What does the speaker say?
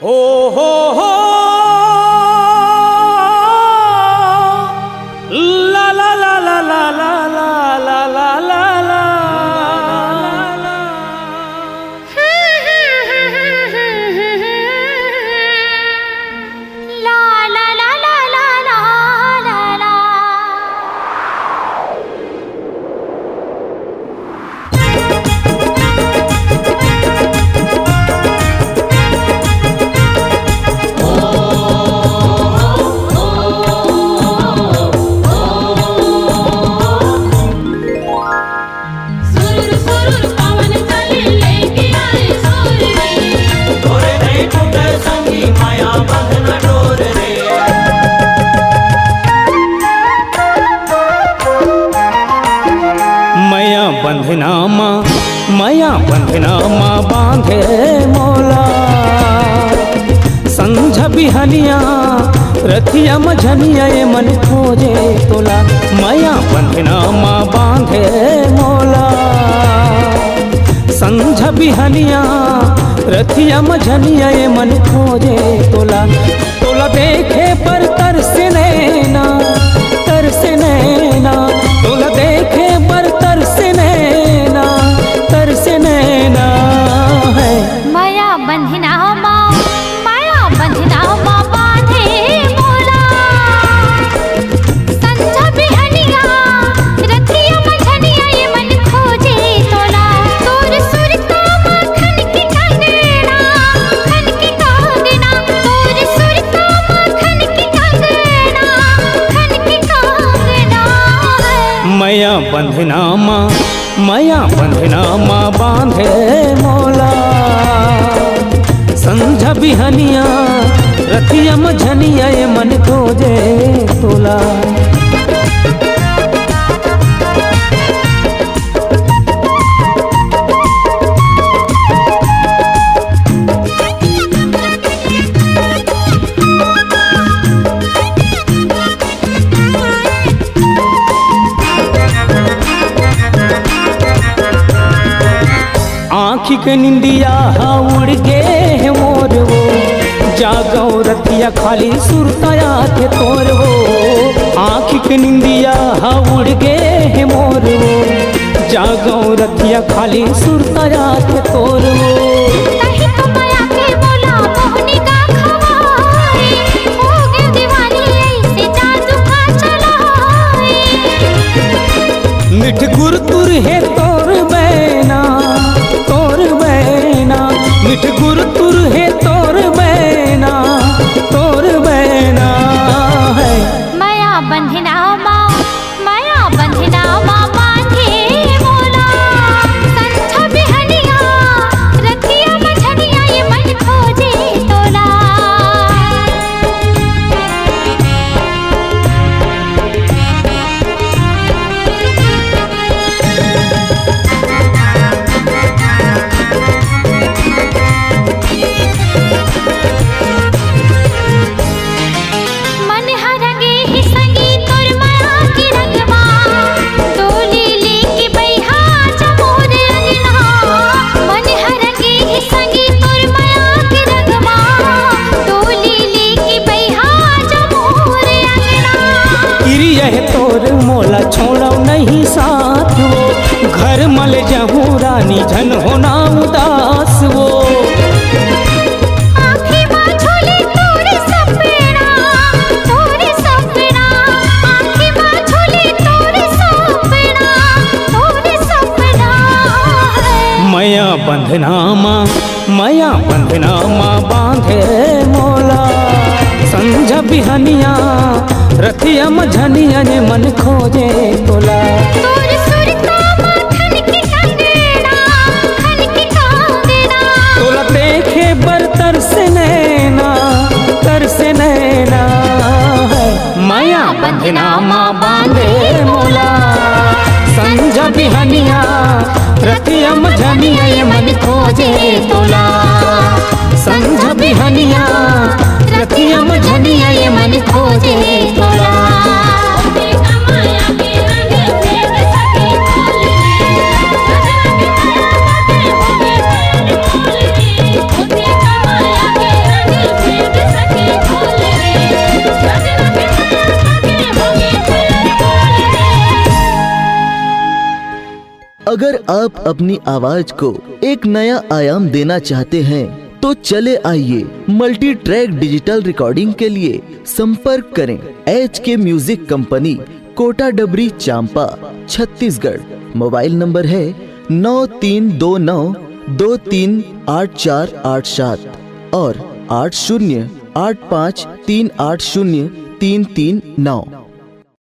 ओ हो ला ला ला ला ला ला ला ला ला ला ला माया बंधनामा बांधे मोला संझ बिहनिया रथिया मझनिया ये मन खोजे तोला माया बंधनामा बांधे मोला संझ बिहनिया रथिया मझनिया ये मन खोजे तोला तोला देखे पर तरस नैना तोला देखे पर तरस नैना है माया बंधनामा बांधे मोला संझा बिहनिया रथिया मझनिया ये मन खोजे तोला तोर सुरता खन की कंगना तोर सुरता खन की कंगना माया बंधनामा बांधे मोला संझा बिहनिया रथिया मझनिया ये मन खोजे तोला आँखी के निंदिया उड़ गे है मोर वो जागो रतिया खाली सुरताया के तोर वो आँखी के निंदिया उड़ गे है मोर वो जागो रतिया खाली सुरताया के तोर वो मिठ गुर तुर है तोर बैना मिठ गुर तुर है तोर बैना है माया बंधनामा बांधे मोला संझा बिहनिया रथिया मझनिया ये मन खोजे तोला मोला छोड़ो नहीं साथ वो घर मल जहूँ रानी झन होना उदास वो माया बंधनामा बांधे मोला संझा बिहनिया रथिया मझनिया ने मन खोजे तोला तोर सुरता खन की कंगना तोला देखे बर तरस नैना है माया बंधनामा बांधे मोला संझा बिहनिया रथिया मझनिया ये मन खोजे तोला संझा बिहनिया रथिया मझनिया ये मन खोजे तोला अगर आप अपनी आवाज को एक नया आयाम देना चाहते हैं तो चले आइए मल्टी ट्रैक डिजिटल रिकॉर्डिंग के लिए संपर्क करें HK म्यूजिक कंपनी, कोटा डबरी, चांपा, छत्तीसगढ़। मोबाइल नंबर है 9329238487 और 8085380339।